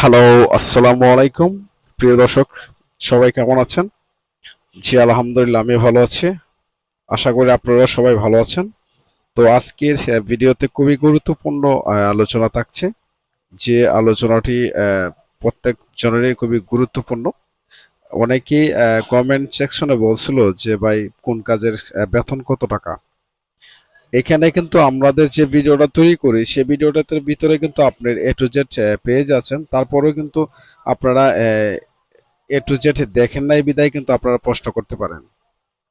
Hello, আসসালামু আলাইকুম। প্রিয় দর্শক, সবাই কেমন আছেন? জি, আলহামদুলিল্লাহ আমি ভালো আছি। আশা করি আপনারা সবাই ভালো আছেন। তো আজকের ভিডিওতে খুবই গুরুত্বপূর্ণ আলোচনা থাকছে। যে আলোচনাটি প্রত্যেক জনেরই খুবই গুরুত্বপূর্ণ। অনেকেই কমেন্ট সেকশনে বলছিল যে ভাই কোন কাজের বেতন কত টাকা? এখানে কিন্তু আমাদের যে ভিডিওটা তৈরি করি সেই ভিডিওটার ভিতরে কিন্তু আপনার এ টু জেড পেয়ে যাচ্ছেন। তারপরেও কিন্তু আপনারা এ টু জেড দেখেন নাই বিদায় কিন্তু আপনারা প্রশ্ন করতে পারেন।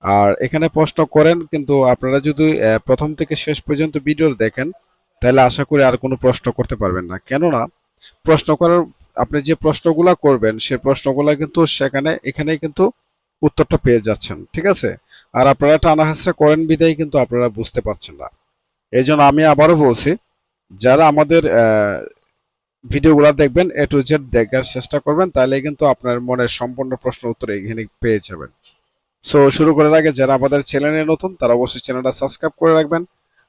আর এখানে প্রশ্ন করেন কিন্তু আপনারা যদি প্রথম থেকে শেষ পর্যন্ত ভিডিও দেখেন তাহলে আশা করি আর কোনো প্রশ্ন করতে পারবেন না। কেননা প্রশ্ন করার আপনি যে প্রশ্নগুলা করবেন সেই প্রশ্নগুলা কিন্তু এখানেই কিন্তু উত্তরটা পেয়ে যাচ্ছেন। ঠিক আছে? আর আপনারা টানা হেঁচড়া করেন বিদায় কিন্তু আপনারা বুঝতে পারছেন না। এই জন্য আমি আবারও বলছি, যারা আমাদের ভিডিওগুলো দেখবেন এ টু জেড দেখার চেষ্টা করবেন, তাহলে কিন্তু আপনার মনের সম্পূর্ণ প্রশ্নের উত্তর এখানে পেয়ে যাবেন। সো শুরু করার আগে যারা আমাদের চ্যানেলে নতুন তারা অবশ্যই চ্যানেলটা সাবস্ক্রাইব করে রাখবেন।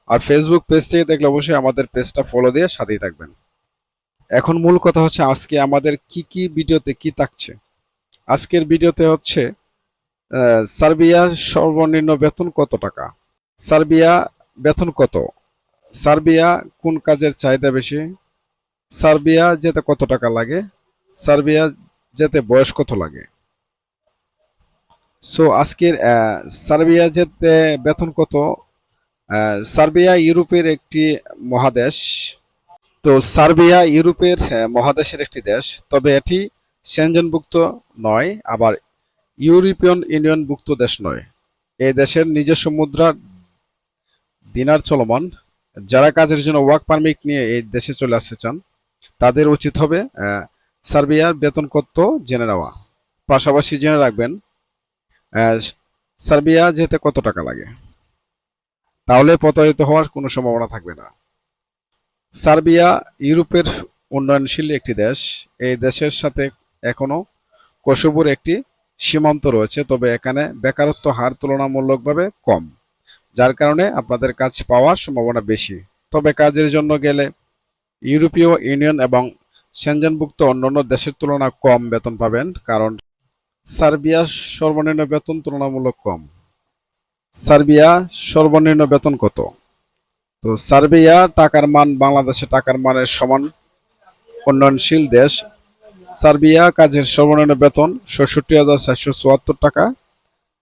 আর ফেসবুক পেজ থেকে দেখলে অবশ্যই আমাদের পেজটা ফলো দিয়ে সাথেই থাকবেন। এখন মূল কথা হচ্ছে আজকে আমাদের কি কি ভিডিওতে কি থাকছে। আজকের ভিডিওতে হচ্ছে সার্বিয়ার সর্বনিম্ন বেতন কত টাকা, সার্বিয়া বেতন কত, সার্বিয়া কোন কাজের চাহিদা বেশি, সার্বিয়া যেতে কত টাকা লাগে, সার্বিয়া যেতে বয়স কত লাগে। সো আজকের সার্বিয়া যেতে বেতন কত। সার্বিয়া ইউরোপের একটি মহাদেশ। তো সার্বিয়া ইউরোপের মহাদেশের একটি দেশ, তবে এটি সেনজেনভুক্ত নয়, আবার ইউরোপিয়ান ইউনিয়নভুক্ত দেশ নয়। এই দেশের নিজস্ব মুদ্রা দিনার চলমান। যারা কাজের জন্য ওয়ার্ক পারমিট নিয়ে এই দেশে চলে আসতে চান তাদের উচিত হবে সার্বিয়ার বেতন কত জেনে নেওয়া। পাশাপাশি জেনে রাখবেন আহ, সার্বিয়া যেতে কত টাকা লাগে, তাহলে প্রতারিত হওয়ার কোনো সম্ভাবনা থাকবে না। সার্বিয়া ইউরোপের উন্নয়নশীল একটি দেশ। এই দেশের সাথে এখনো কোসোভোর একটি সীমান্ত রয়েছে, তবে এখানে বেকারত্ব হার তুলনামূলকভাবে কম, যার কারণে আপনাদের কাজ পাওয়ার সম্ভাবনা বেশি। তবে কাজের জন্য গেলে ইউরোপীয় ইউনিয়ন এবং সেনজেনভুক্ত অন্যান্য দেশের তুলনায় কম বেতন পাবেন, কারণ সার্বিয়ার সর্বনিম্ন বেতন তুলনামূলক কম। সার্বিয়া সর্বনিম্ন বেতন কত? তো সার্বিয়া টাকার মান বাংলাদেশের টাকার মানের সমান উন্নয়নশীল দেশ। সার্বিয়া কাজের সর্বনিম্ন বেতন ৬৭,৪৭৪ টাকা।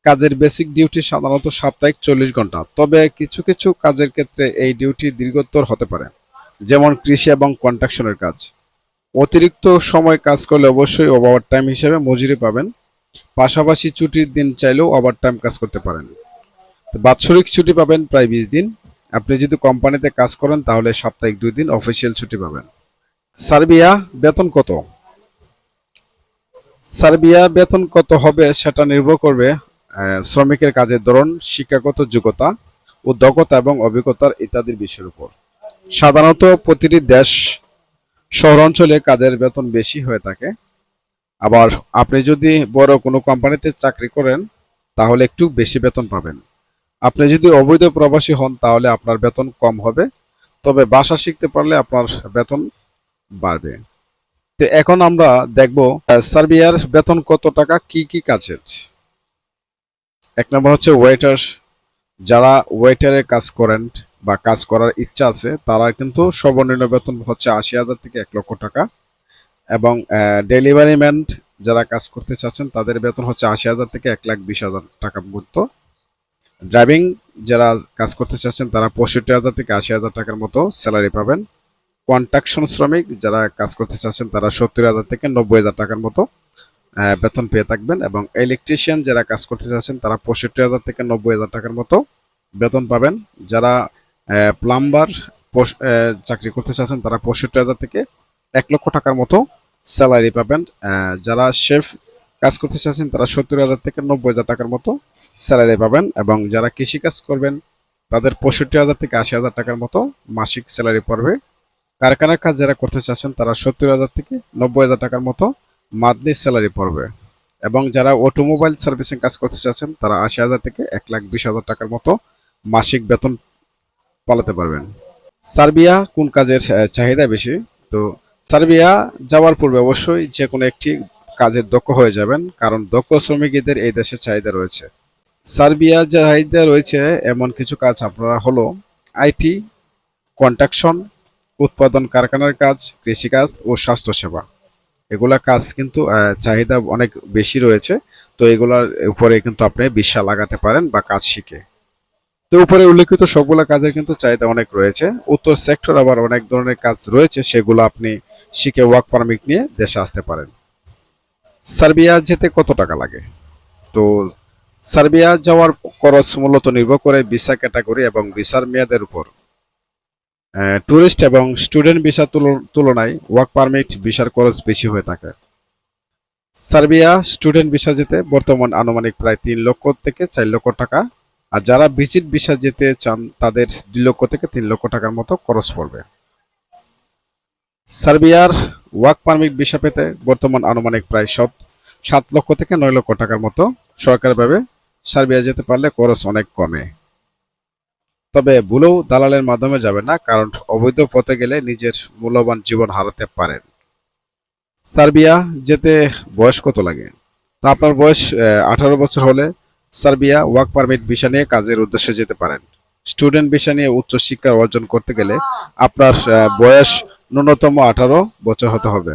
কাজের বেসিক ডিউটি সাধারণত সাপ্তাহিক ৪০ ঘন্টা, তবে কিছু কিছু কাজের ক্ষেত্রে এই ডিউটি দীর্ঘতর হতে পারে, যেমন কৃষি এবং কনস্ট্রাকশনের কাজ। অতিরিক্ত সময় কাজ করলে অবশ্যই ওভারটাইম হিসেবে মজুরি পাবেন। পাশাপাশি ছুটির দিন চাইলেও ওভারটাইম কাজ করতে পারেন। বাৎসরিক ছুটি পাবেন প্রায় ২০ দিন। আপনি যদি কোম্পানিতে কাজ করেন তাহলে সাপ্তাহিক ২ দিন অফিসিয়াল ছুটি পাবেন। সার্বিয়া বেতন কত? সার্বিয়া বেতন কত হবে সেটা নির্ভর করবে শ্রমিকের কাজের ধরন, শিক্ষাগত যোগ্যতা ও দক্ষতা এবং অভিজ্ঞতার ইত্যাদির বিষয়ের উপর। সাধারণত প্রতিটি দেশ শহরাঞ্চলে কাজের বেতন বেশি হয়ে থাকে। আবার আপনি যদি বড় কোনো কোম্পানিতে চাকরি করেন তাহলে একটু বেশি বেতন পাবেন। আপনি যদি অবৈধ প্রবাসী হন তাহলে আপনার বেতন কম হবে, তবে ভাষা শিখতে পারলে আপনার বেতন বাড়বে। তো এখন আমরা দেখব সার্বিয়ার বেতন কত টাকা কি কি কাজের। এক নম্বর হচ্ছে ওয়েটার। যারা ওয়েটারের কাজ করেন বা কাজ করার ইচ্ছা আছে তারা কিন্তু সর্বনিম্ন বেতন হচ্ছে ৮০,০০০ থেকে ১,০০,০০০ টাকা। এবং ডেলিভারি ম্যান যারা কাজ করতে চাচ্ছেন তাদের বেতন হচ্ছে ৮০,০০০ থেকে ১,২০,০০০ টাকা মতো। ড্রাইভিং যারা কাজ করতে চাচ্ছেন তারা ৬৫,০০০ থেকে ৮০,০০০ টাকার মতো স্যালারি পাবেন। কনস্ট্রাকশন শ্রমিক যারা কাজ করতে চাচ্ছেন তারা ৭০,০০০ থেকে ৯০,০০০ টাকার মতো বেতন পেয়ে থাকবেন। এবং ইলেকট্রিশিয়ান যারা কাজ করতে চাচ্ছেন তারা ৬৫,০০০ থেকে ৯০,০০০ টাকার মতো বেতন পাবেন। যারা প্লাম্বার চাকরি করতে চাচ্ছেন তারা ৬৫,০০০ থেকে ১,০০,০০০ টাকার মতো স্যালারি পাবেন। যারা শেফ কাজ করতে চাচ্ছেন তারা ৭০,০০০ থেকে ৯০,০০০ টাকার মতো স্যালারি পাবেন। এবং যারা কৃষিকাজ করবেন তাদের ৬৫,০০০ থেকে ৮০,০০০ টাকার মতো মাসিক স্যালারি পড়বে। কারখানার কাজ যারা করতে চাচ্ছেন তারা ৭০,০০০ থেকে ৯০,০০০ টাকার মতো মান্থলি স্যালারি পড়বে। এবং যারা অটোমোবাইল সার্ভিসিং কাজ করতে চাচ্ছেন তারা ৮০,০০০ থেকে ১,২০,০০০ টাকার মতো মাসিক বেতন পালাতে পারবেন। সার্বিয়া কোন কাজের চাহিদা বেশি? তো সার্বিয়া যাওয়ার পূর্বে অবশ্যই যে কোনো একটি কাজের দক্ষ হয়ে যাবেন, কারণ দক্ষ শ্রমিকদের এই দেশে চাহিদা রয়েছে। সার্বিয়া চাহিদা রয়েছে এমন কিছু কাজ আপনারা হলো আইটি, কনস্ট্রাকশন, উৎপাদন কারখানার কাজ, কৃষিকাজ ও স্বাস্থ্যসেবা। এগুলা কাজ কিন্তু চাহিদা অনেক বেশি রয়েছে। তো এগুলার উপরে কিন্তু আপনি বিশ্বাস লাগাতে পারেন বা কাজ শিখে। তো উপরে উল্লেখিত সবগুলা কাজের কিন্তু চাহিদা অনেক রয়েছে। উত্তর সেক্টর আবার অনেক ধরনের কাজ রয়েছে, সেগুলো আপনি শিখে ওয়ার্ক পারমিট নিয়ে দেশে আসতে পারেন। সার্বিয়া যেতে কত টাকা লাগে? তো সার্বিয়া যাওয়ার খরচ মূলত নির্ভর করে ভিসা ক্যাটাগরি এবং ভিসার মেয়াদের উপর। ট্যুরিস্ট এবং স্টুডেন্ট ভিসার তুলনায় ওয়ার্ক পারমিট ভিসার খরচ বেশি হয়ে থাকে। সার্বিয়া স্টুডেন্ট ভিসা যেতে বর্তমান আনুমানিক প্রায় 3 লক্ষ থেকে 4 লক্ষ টাকা, আর যারা ভিজিট ভিসা যেতে চান তাদের 2 লক্ষ থেকে 3 লক্ষ টাকার মতো খরচ পড়বে। সার্বিয়ার ওয়ার্ক পারমিট ভিসা পেতে বর্তমান আনুমানিক প্রায় 7 লক্ষ থেকে 9 লক্ষ টাকার মতো সরকারিভাবে সার্বিয়া যেতে পারলে খরচ অনেক কমে। তবে ভুলেও দালালের মাধ্যমে যাবেন না, কারণ অবৈধ পথে গেলে নিজের মূল্যবান জীবন হারাতে পারেন। সার্বিয়া যেতে বয়স কত লাগে? তো আপনার বয়স 18 বছর হলে সার্বিয়া ওয়ার্ক পারমিট ভিসা নিয়ে কাজের উদ্দেশ্যে যেতে পারেন। স্টুডেন্ট ভিসা নিয়ে উচ্চ শিক্ষা অর্জন করতে গেলে আপনার বয়স ন্যূনতম 18 বছর হতে হবে।